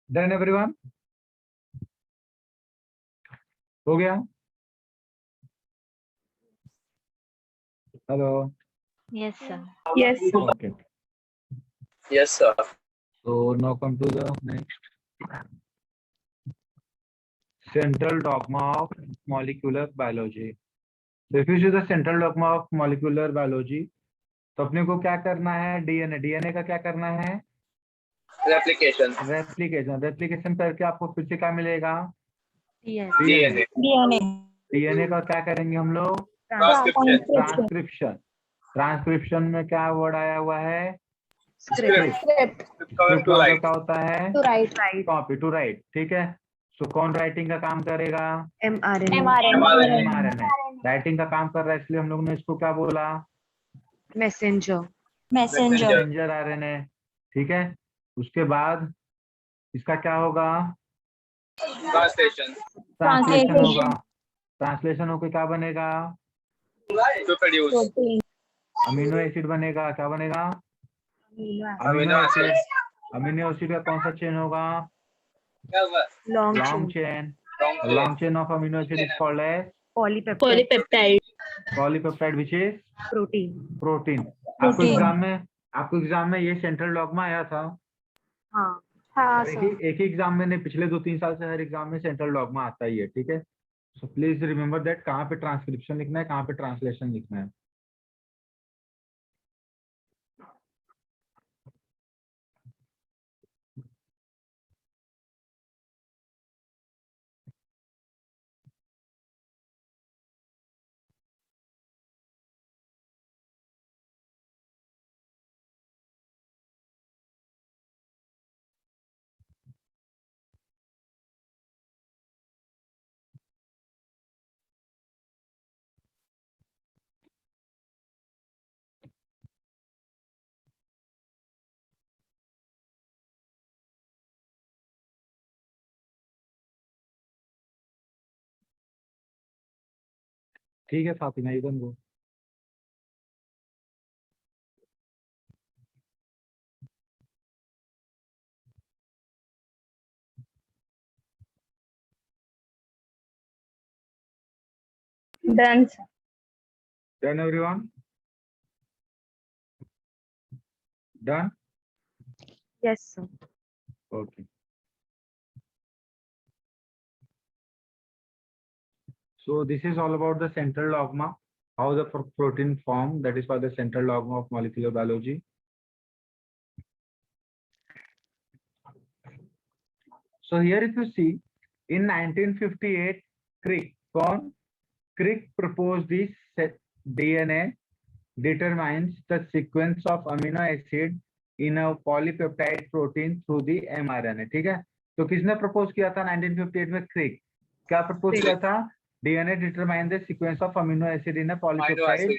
Done everyone? हो गया? Hello? Yes, sir. Yes. Okay, Yes, sir. so now come to the next central dogma of molecular biology. So if you see the central dogma of molecular biology, तो अपने को क्या करना है? DNA का क्या करना है? Replication. रेप्लिकेशन करके आपको फिर से क्या मिलेगा? DNA. डीएनए का क्या करेंगे हम लोग? Transcription. ट्रांसक्रिप्शन में क्या वर्ड आया हुआ है? Script. स्क्रिप्ट Cover to का write. क्या होता है? Copy to write. ठीक है, सो कौन राइटिंग का काम करेगा? mRNA राइटिंग का काम कर रहा है, इसलिए हम लोग ने इसको क्या बोला? Messenger RNA. ठीक है, उसके बाद इसका क्या होगा? Translation. ट्रांसलेशन होगा। ट्रांसलेशन होकर क्या बनेगा? To produce. अमीनो एसिड बनेगा। क्या बनेगा? Amino acids. अमीनो एसिड का कौन सा चेन होगा? Long chain. Long chain of amino acid is called as polypeptide which is protein. आपको एग्जाम में ये सेंट्रल डॉग्मा आया था। एक ही एग्जाम में नहीं, पिछले 2-3 साल से हर एग्जाम में सेंट्रल डॉग्मा आता ही है। ठीक है, सो प्लीज रिमेम्बर दैट कहाँ पे ट्रांसक्रिप्शन लिखना है, कहाँ पे ट्रांसलेशन लिखना है। ठीक है Fatima, you can go. Done. Done everyone? Done? Yes, sir. Okay. So this is all about the central dogma, how the protein form, that is for the central dogma of molecular biology. So here if you see, in 1958, Crick proposed this DNA determines the sequence of amino acid in a polypeptide protein through the mRNA. ठीक है, तो किसने propose किया था 1958 में? क्रिक। क्या propose किया था? DNA determine the sequence of amino acid in a polypeptide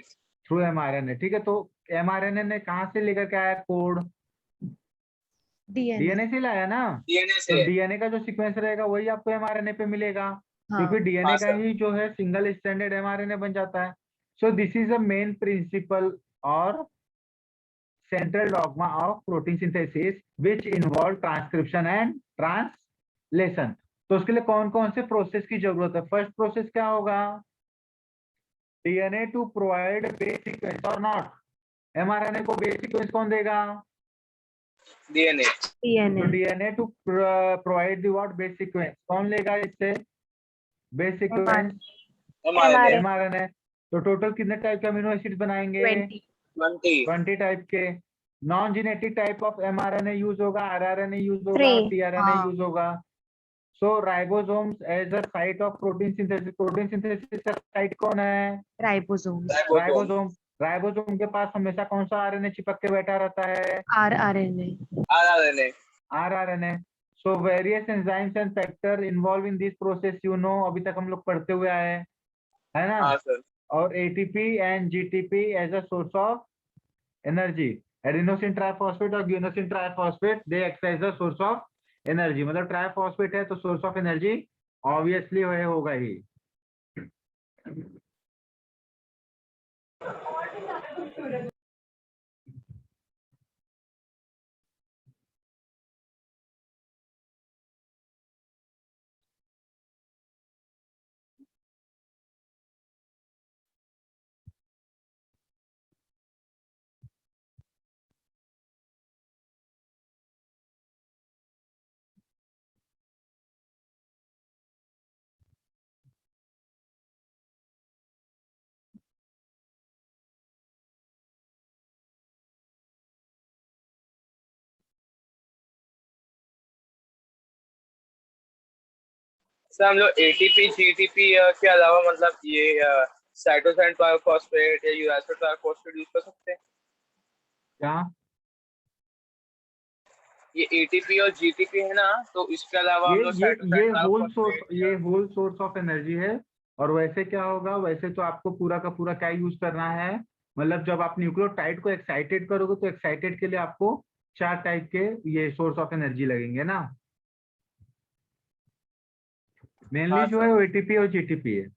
through mRNA। ठीक है, तो mRNA ने कहाँ से लेकर के आया कोड? DNA से लाया ना। DNA तो से। DNA का जो सीक्वेंस रहेगा वही आपको mRNA पे मिलेगा, क्योंकि DNA हाँ, का ही जो है सिंगल स्टैंडर्ड mRNA बन जाता है। So this is a main principle और central dogma of protein synthesis which involve transcription and translation। तो उसके लिए कौन कौन से प्रोसेस की जरूरत है? फर्स्ट प्रोसेस क्या होगा? DNA to provide base sequence और नॉट। mRNA को बेस सीक्वेंस कौन देगा? DNA. तो DNA to provide the what? Base sequence कौन लेगा इससे? Base sequence mRNA। तो टोटल कितने टाइप के अमीनो एसिड बनाएंगे? 20 टाइप के। Non genetic type of mRNA use होगा, RNA यूज होगा, tRNA यूज होगा। So ribosomes as a site of protein synthesis. Protein synthesis का साइट कौन है? राइबोसोम। राइबोसोम के पास हमेशा कौन सा आरएनए चिपक के बैठा रहता है? rRNA। So various enzymes and factor involve in this process, you know, अभी तक हम लोग पढ़ते हुए आए हैं, है ना? हाँ सर। और ATP and GTP as a source of energy. Adenosine triphosphate और guanosine triphosphate they act as a source of energy. मतलब ट्राइफॉस्फेट है तो सोर्स ऑफ एनर्जी ऑब्वियसली होगा ही। सर हम लोग एटीपी जीटीपी के अलावा मतलब ये साइटोसिन ट्राइफॉस्फेट या यूरासिल ट्राइफॉस्फेट यूज कर सकते हैं? क्या ये एटीपी और जीटीपी है ना, तो इसके अलावा हम लोग ये cytosine triphosphate whole source of energy है। और वैसे क्या होगा, वैसे तो आपको पूरा का पूरा क्या यूज करना है, मतलब जब आप न्यूक्लियोटाइड को एक्साइटेड करोगे तो एक्साइटेड के लिए आपको 4 टाइप के ये सोर्स ऑफ एनर्जी लगेंगे ना। मेनली हाँ जो सर। है वो एटीपी और जीटीपी है।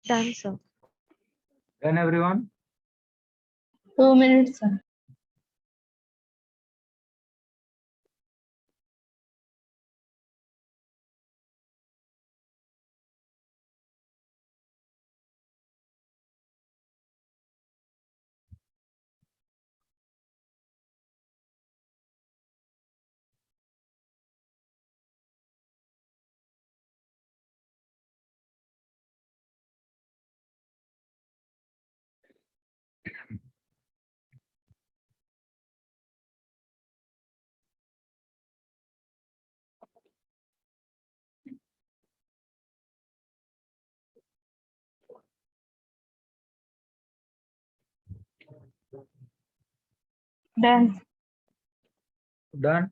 Done, sir. Done everyone? 2 minutes, sir. Done. Done?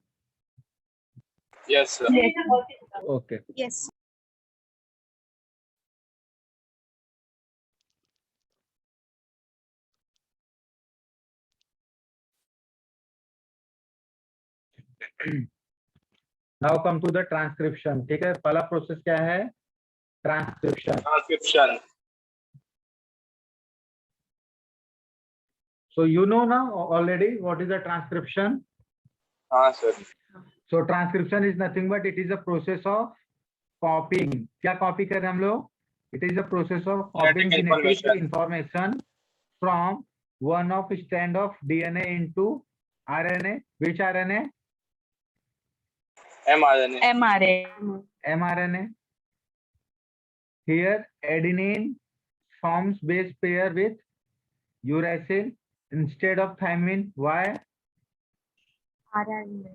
Yes sir. Yes. Okay. Yes. Now come to the transcription. ठीक है, पहला प्रोसेस क्या है, transcription. Transcription. So you know now already what is the transcription? हाँ sir. So transcription is nothing but it is a process of copying. क्या copy कर रहे हैं हम लोग? It is a process of copying Genetic genetic information from one of strand of DNA into RNA. Which RNA? mRNA। mRNA. mRNA. Here adenine forms base pair with uracil instead of thymine. Why? RNA.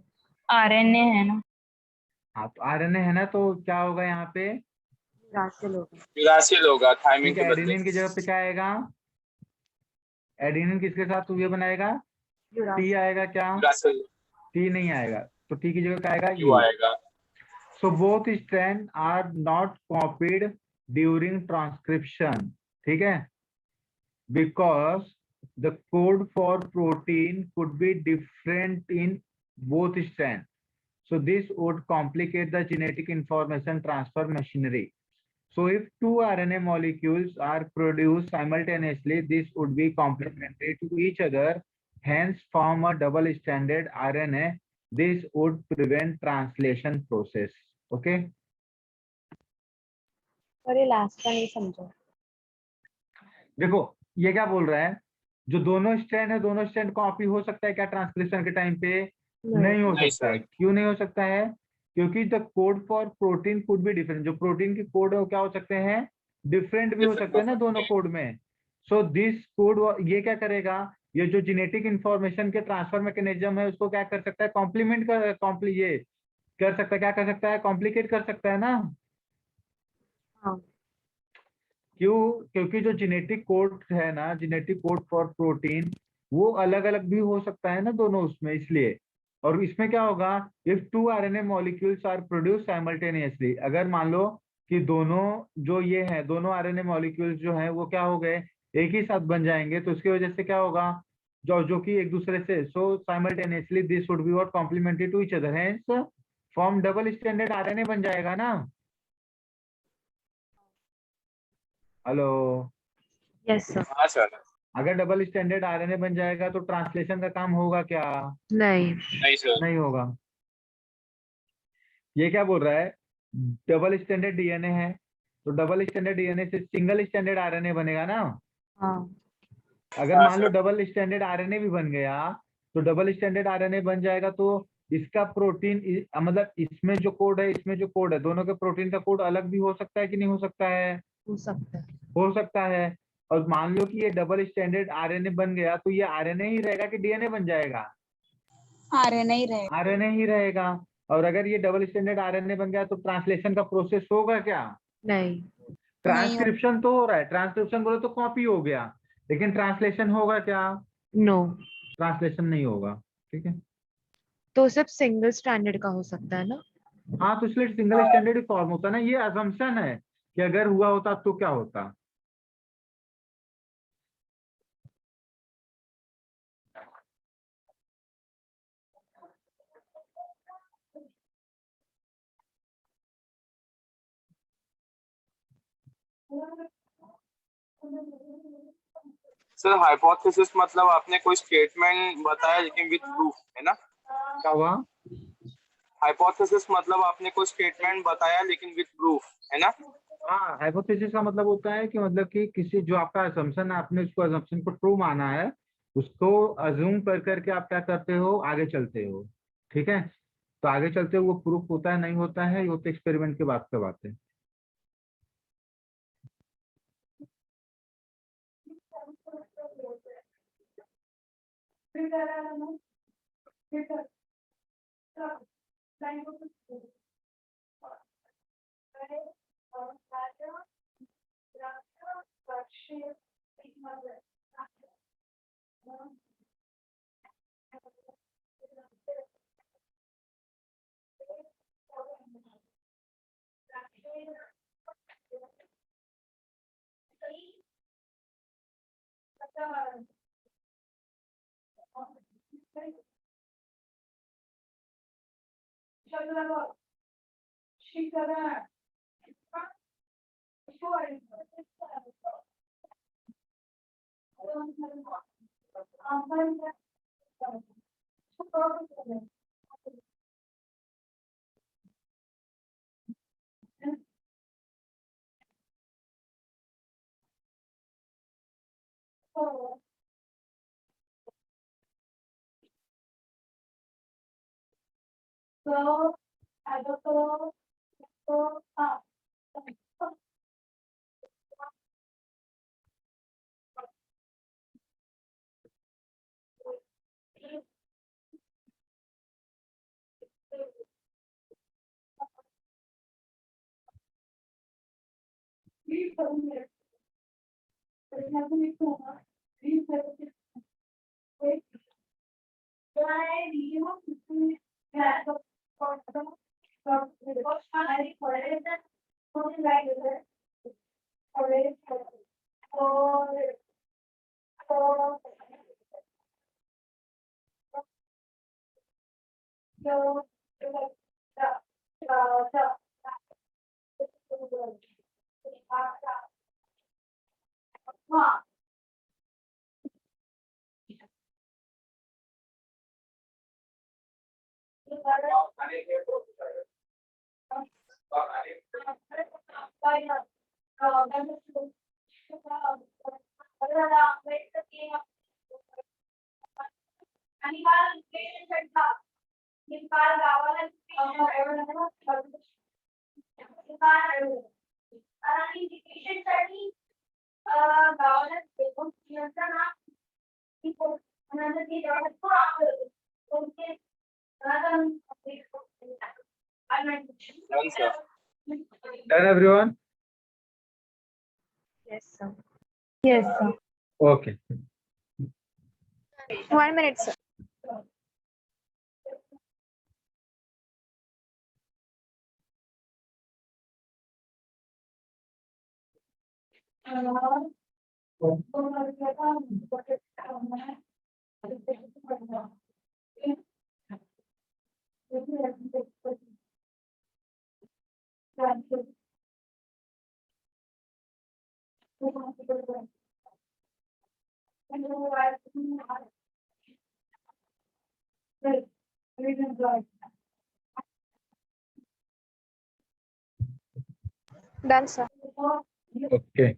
RNA है ना? हाँ, तो RNA है ना, तो क्या होगा यहाँ पे? यूरासिल होगा। यूरासिल होगा थायमिन ठीक के है, बदले। एडेनिन की जगह पे क्या आएगा? एडेनिन किसके साथ ये बनाएगा? टी आएगा क्या? यूरासिल। टी नहीं आएगा, तो टी की जगह क्या आएगा? U U. आएगा। So both strand are not copied during transcription. ठीक है, because the code for protein could be different in both strands. So this would complicate the genetic information transfer machinery. So if two RNA molecules are produced simultaneously, this would be complementary to each other, hence form a double-stranded RNA. This would prevent translation process. Okay? अरे last का नहीं समझा। देखो ये क्या बोल रहा है, जो दोनों स्ट्रैंड है, दोनों स्ट्रैंड कॉपी हो सकता है क्या ट्रांसक्रिप्शन के टाइम पे? नहीं हो नहीं सकता है। सर। क्यों नहीं हो सकता है? क्योंकि the code for protein could be different. जो प्रोटीन की कोड है वो क्या हो सकते हैं? डिफरेंट भी हो Different सकते हो हैं ना सकते दोनों हैं। कोड में। सो दिस कोड ये क्या करेगा, ये जो जेनेटिक इंफॉर्मेशन के ट्रांसफर मैकेनिज्म है उसको क्या कर सकता है, कॉम्प्लीमेंट कर ये कर सकता है, क्या कर सकता है, कॉम्प्लिकेट कर सकता है ना। हाँ। क्यों? क्योंकि जो जेनेटिक कोड है ना, जेनेटिक कोड फॉर प्रोटीन, वो अलग अलग भी हो सकता है ना दोनों उसमें, इसलिए। और इसमें क्या होगा, if two RNA molecules are produce simultaneously, अगर मान लो कि दोनों जो ये है, दोनों आरएनए मॉलिक्यूल्स जो हैं वो क्या हो गए, एक ही साथ बन जाएंगे, तो उसकी वजह से क्या होगा, जो जो कि एक दूसरे से, so simultaneously this would be what complementary to each other, hence form double stranded RNA बन जाएगा ना। हेलो। Yes sir. हाँ सर। अगर डबल स्टैंडर्ड आरएनए बन जाएगा तो ट्रांसलेशन का काम होगा क्या? नहीं। नहीं सर। नहीं होगा। ये क्या बोल रहा है, डबल स्टैंडर्ड डीएनए है, तो डबल स्टैंडर्ड डीएनए से सिंगल स्टैंडर्ड आरएनए बनेगा ना। हाँ। अगर हाँ मान लो सर। डबल स्टैंडर्ड आरएनए भी बन गया, तो डबल स्टैंडर्ड आरएनए बन जाएगा तो इसका प्रोटीन मतलब इसमें जो कोड है, इसमें जो कोड है, दोनों के प्रोटीन का कोड अलग भी हो सकता है कि नहीं हो सकता है? हो सकता है। हो सकता है। और मान लो कि ये डबल स्टैंडर्ड आरएनए बन गया, तो ये आरएनए ही रहेगा कि डीएनए बन जाएगा? आरएनए ही रहेगा। आरएनए ही रहेगा। और अगर ये डबल स्टैंडर्ड आरएनए बन गया तो ट्रांसलेशन का प्रोसेस होगा क्या? नहीं। नहीं हो। ट्रांसक्रिप्शन तो हो रहा है, ट्रांसक्रिप्शन बोले तो कॉपी हो गया, लेकिन ट्रांसलेशन होगा क्या? नो। ट्रांसलेशन नहीं होगा। ठीक है। तो सिर्फ सिंगल स्टैंडर्ड का हो सकता है ना। हाँ, तो इसलिए सिंगल स्टैंडर्ड फॉर्म होता है ना, ये अजम्पशन है कि अगर हुआ होता तो क्या होता। सर हाइपोथेसिस मतलब आपने कोई स्टेटमेंट बताया लेकिन विथ प्रूफ, है ना? क्या हुआ? हाइपोथेसिस मतलब आपने कोई स्टेटमेंट बताया लेकिन विथ प्रूफ, है ना? हाँ, हाइपोथेसिस का मतलब होता है कि मतलब कि किसी जो आपका असम्पशन है, आपने उसको असम्पशन को ट्रू माना है, उसको अज्यूम कर करके आप क्या करते हो, आगे चलते हो। ठीक है। तो आगे चलते हुए वो प्रूफ होता है नहीं होता है, ये तो एक्सपेरिमेंट के बाद की बात है। Done, sir. Done, everyone? Yes, sir. Yes, sir. Okay. 1 minute, sir. Done, sir. Okay.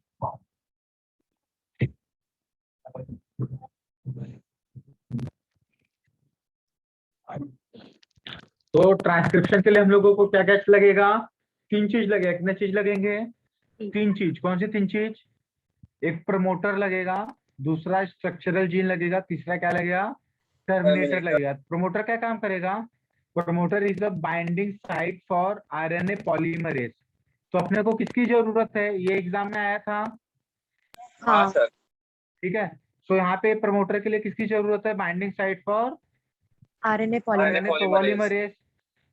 तो ट्रांसक्रिप्शन के लिए हम लोगों को क्या क्या लगेगा? 3 चीज लगेगा। कितने चीज लगेंगे? 3 चीज। कौन सी 3 चीज? एक प्रमोटर लगेगा, दूसरा स्ट्रक्चरल जीन लगेगा, तीसरा क्या लगेगा? टर्मिनेटर लगेगा। प्रमोटर क्या काम करेगा? Promoter is the binding site for RNA polymerase. तो अपने को किसकी जरूरत है? ये एग्जाम में आया था। हाँ सर। ठीक है। सो यहाँ पे प्रमोटर के लिए किसकी जरूरत है? Binding site for RNA RNA polymerase. Polymerase.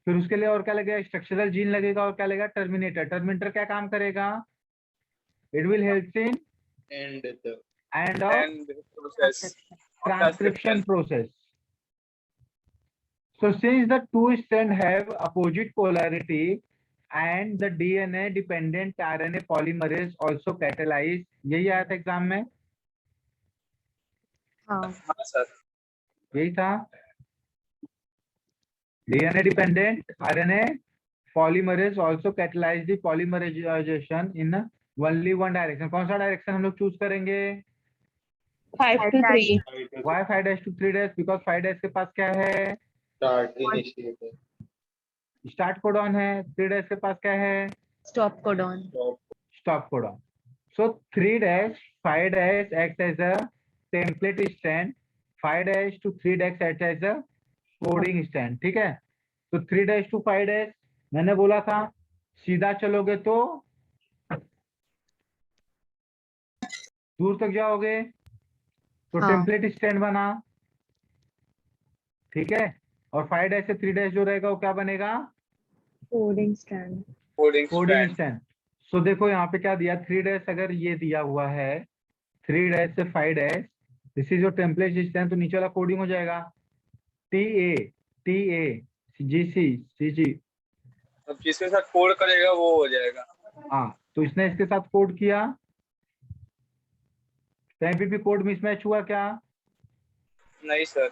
फिर उसके लिए और क्या लगेगा? स्ट्रक्चरल जीन लगेगा। और क्या लगेगा? टर्मिनेटर। टर्मिनेटर क्या काम करेगा? It will help in And the end of and process transcription process. So since the two strands have opposite polarity and the DNA dependent RNA polymerase also catalyze, यही आया था एग्जाम में, हाँ. हाँ sir. यही था। DNA dependent RNA polymerase also catalyze the polymerization in only one direction. कौन सा डायरेक्शन हम लोग चूज करेंगे? 5 to 3. Why 5' to 3'? Because 5' के पास क्या है? Start initiator. स्टार्ट कोडॉन है। 3' के पास क्या है? Stop codon. Stop codon. So 3' 5' acts as a template strand, 5' to 3' acts as a coding strand. ठीक है। तो 3' to 5' मैंने बोला था सीधा चलोगे तो दूर तक जाओगे, तो हाँ. टेम्पलेट स्टैंड बना। ठीक है। और 5' से 3' जो रहेगा वो क्या बनेगा? Coding strand. Coding coding strand. Stand. So देखो यहाँ पे क्या दिया? 3' अगर ये दिया हुआ है 3' से 5', this is your template stand, तो नीचे वाला कोडिंग हो जाएगा TA GC CG। अब जिसके साथ कोड करेगा वो हो जाएगा। हाँ, तो इसने इसके साथ कोड किया, कहीं पे भी कोड मिसमैच हुआ क्या? नहीं sir.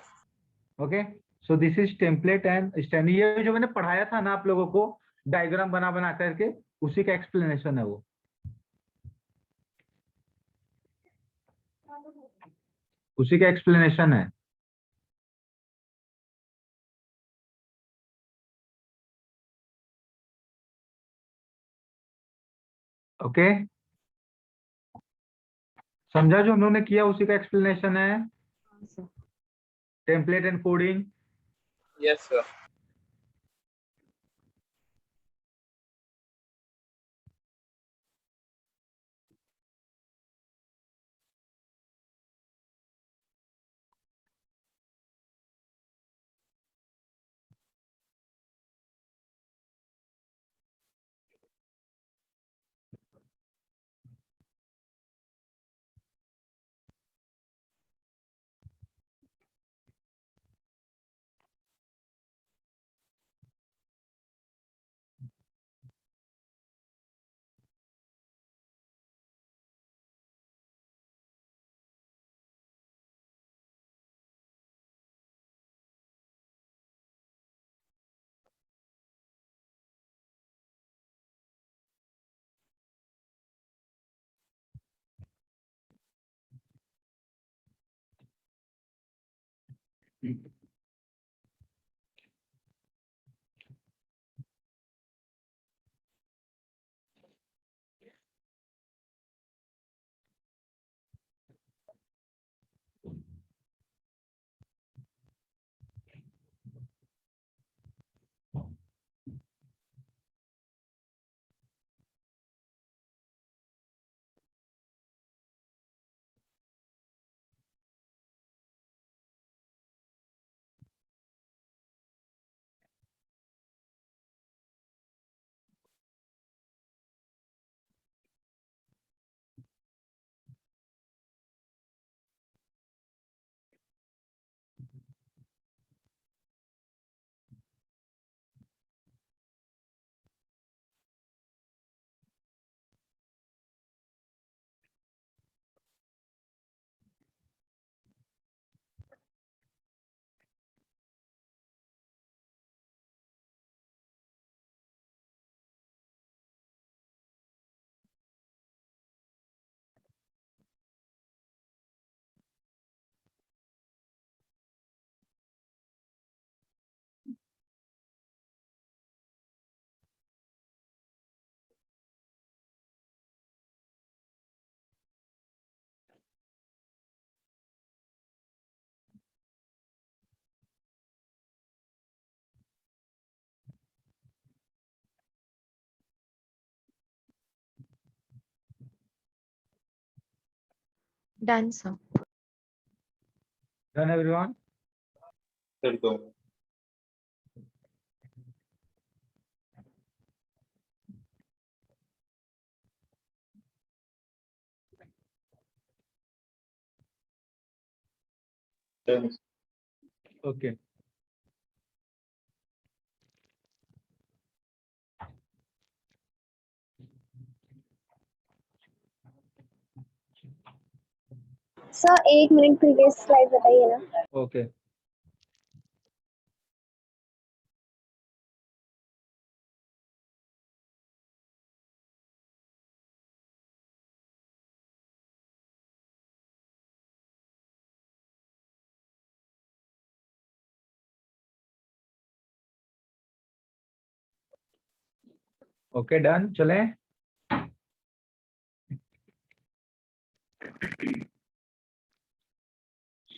Okay. So this is template and stand. ये जो मैंने पढ़ाया था ना आप लोगों को डायग्राम बना बना करके, उसी का एक्सप्लेनेशन है वो। उसी का एक्सप्लेनेशन है। ओके। समझा? जो उन्होंने किया उसी का एक्सप्लेनेशन है, हाँ, sir. Template and coding. Yes sir. Done, sir. Done everyone? फिर तो Okay. Sir 1 minute previous slide बताइए ना। Okay. Okay, done. चलें?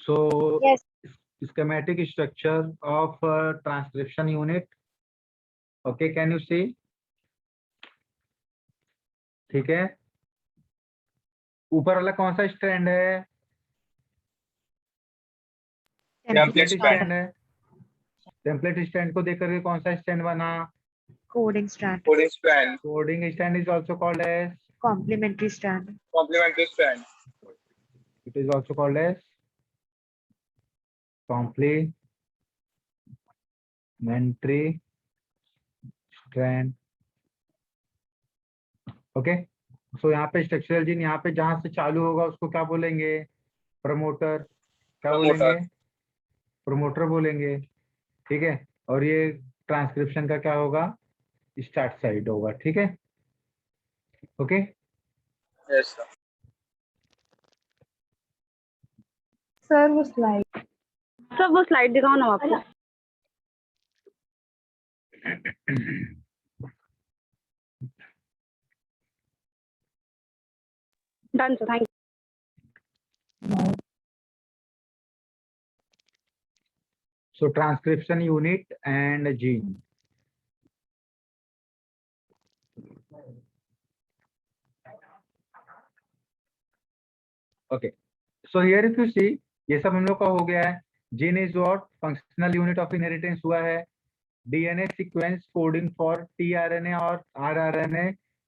So, Yes. schematic structure of transcription unit. Okay, can you see? ठीक है. ऊपर वाला कौन सा स्टैंड है? Template स्टैंड है. टेम्पलेट स्टैंड को देख करके कौन सा स्टैंड बना? Coding strand. coding strand, coding strand is also called as, Complementary strand. complementary strand, इट इज ऑल्सो कॉल्ड एज कॉम्प्लीमेंट्री स्ट्रैंड. ओके. सो यहाँ पे स्ट्रक्चरल जीन, यहाँ पे जहां से चालू होगा उसको क्या बोलेंगे? प्रमोटर. क्या Promoter. बोलेंगे? प्रमोटर बोलेंगे. ठीक है. और ये ट्रांसक्रिप्शन का क्या होगा? स्टार्ट साइड होगा. ठीक है. ओके. yes sir. सर वो स्लाइड दिखाओ ना आपको। Done sir, thank So transcription unit and gene. Okay. So here if you see, ये सब हम लोग का हो गया है. Gene is what? Functional unit of inheritance हुआ है. DNA sequence coding for tRNA और rRNA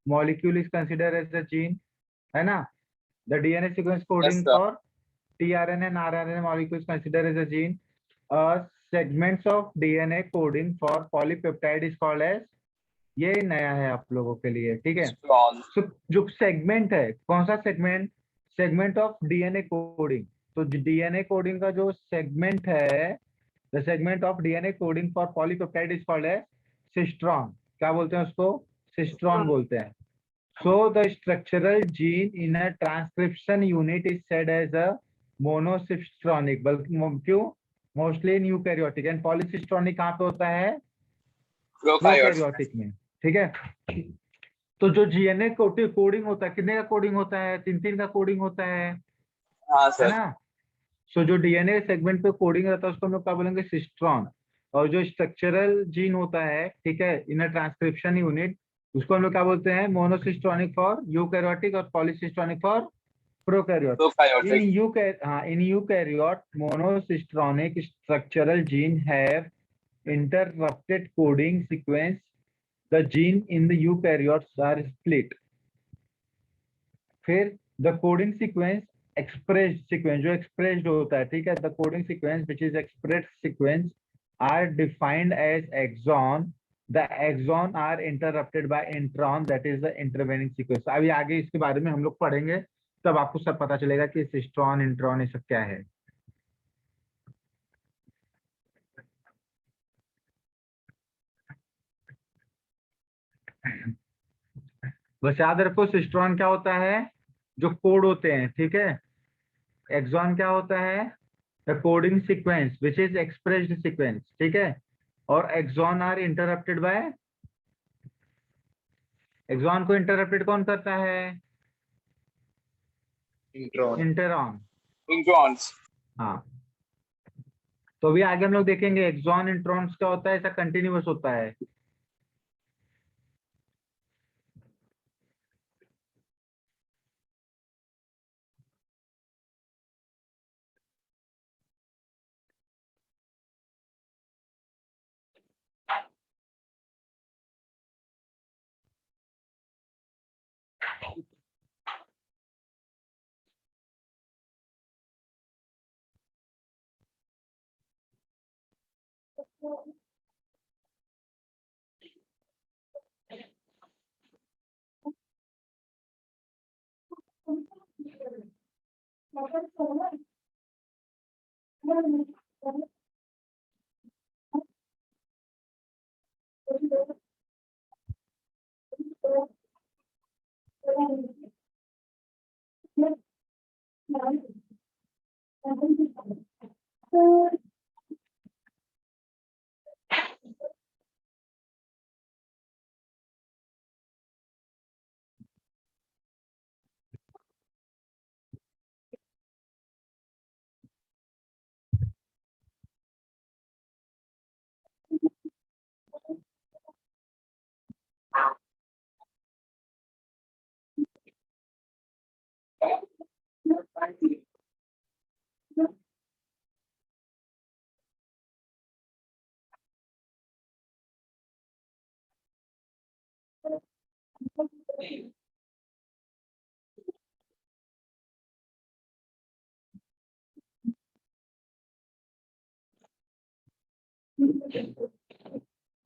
molecule is considered as a gene. है ना? The DNA sequence coding sir. for tRNA and rRNA molecule is considered as a gene. Segments of DNA coding for polypeptide is called as, ये नया है आप लोगों के लिए. ठीक है. Strong. So, जो सेगमेंट है, कौन सा segment? Segment of DNA coding. तो डीएनए कोडिंग का जो सेगमेंट है, the segment of DNA coding for polypeptide is called as cistron. क्या बोलते हैं उसको? सिस्ट्रॉन बोलते हैं. So the structural gene in a transcription unit is said as a monocistronic. बल्कि क्यों? Mostly in eukaryotic. And polycistronic कहाँ पे होता है? Prokaryotes. प्रोकैरियोटिक में. ठीक है. तो जो जीएनए कोडिंग होता है, कितने का कोडिंग होता है? 3 का कोडिंग होता है हाँ है सर. ना? सो जो डीएनए सेगमेंट पे कोडिंग रहता है उसको हम लोग क्या बोलेंगे? सिस्ट्रॉन. और जो स्ट्रक्चरल जीन होता है, ठीक है, इन ट्रांसक्रिप्शन यूनिट, उसको हम लोग क्या बोलते हैं? मोनोसिस्ट्रॉनिक फॉर यूकैरियोटिक और polycistronic for prokaryote. In eukaryote monocistronic structural gene have interrupted coding sequence. The gene in the eukaryotes are split. फिर the coding sequence expressed sequence, जो expressed होता है, ठीक है, the coding sequence which is expressed sequence are defined as exon. The exon are interrupted by intron, that is the intervening sequence. अभी आगे इसके बारे में हम लोग पढ़ेंगे, तब आपको सब पता चलेगा कि सिस्ट्रॉन, इंट्रॉन, ये सब क्या है. बस याद रखो सिस्ट्रॉन क्या होता है? जो कोड होते हैं. ठीक है. एक्सॉन क्या होता है? The coding sequence which is expressed sequence. ठीक है. और exon are interrupted by, exon को इंटरप्टेड कौन करता है? इंटरॉन. Introns. हाँ. तो अभी आगे हम लोग देखेंगे एक्सॉन इंट्रॉन्स क्या होता है. ऐसा कंटिन्यूअस होता है.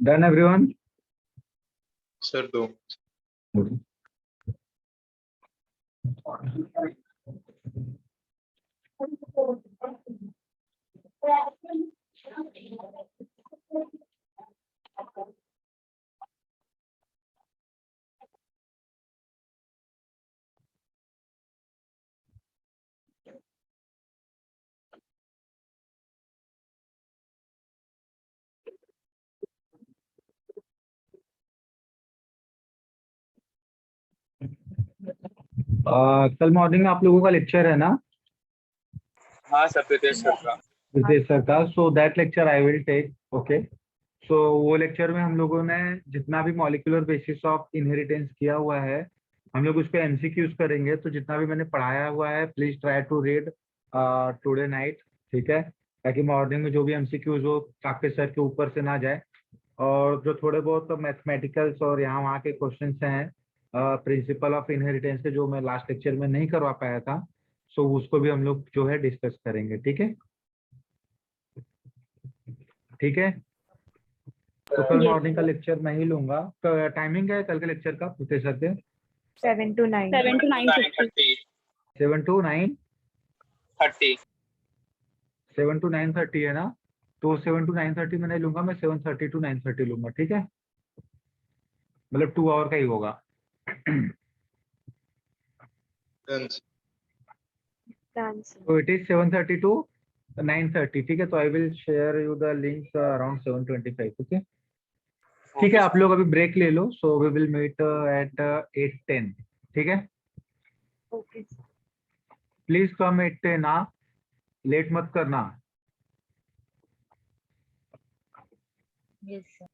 Done, everyone? Sir, do. Okay. कल मॉर्निंग आप लोगों का लेक्चर है ना हाँ सर, प्रीतेश सर का। रितेश सर का? So that lecture I will take. Okay, so वो लेक्चर में हम लोगों ने जितना भी मॉलिक्यूलर बेसिस ऑफ इनहेरिटेंस किया हुआ है हम लोग उस पर एमसीक्यूज करेंगे। तो जितना भी मैंने पढ़ाया हुआ है please try to read today night, ठीक है, ताकि मॉर्निंग में जो भी एमसीक्यूज हो आपके सर के ऊपर से ना जाए। और जो थोड़े बहुत मैथमेटिकल्स और यहाँ वहाँ के क्वेश्चंस हैं प्रिंसिपल ऑफ इनहेरिटेंस के, जो मैं लास्ट लेक्चर में नहीं करवा पाया था, सो उसको भी हम लोग जो है डिस्कस करेंगे। ठीक है, ठीक है। तो कल मॉर्निंग का लेक्चर मैं ही लूंगा। टाइमिंग क्या है कल के लेक्चर का प्रीतेश सर के? 7 to 9. 7 to 9:50. 7 to 9:30 7 to 9:30 है ना? तो 7 to 9:30 मैं नहीं लूंगा, मैं 7:30 to 9:30 लूंगा। ठीक है, मतलब 2 आवर का ही होगा। Dance. तो इट इज 7:30 to 9:30। ठीक है, तो I will share you the link around 7:25। Okay, ठीक है, आप लोग अभी ब्रेक ले लो। So we will meet at 8:10। ठीक है, Okay. प्लीज कम 8:10 ना, लेट मत करना। Yes, sir.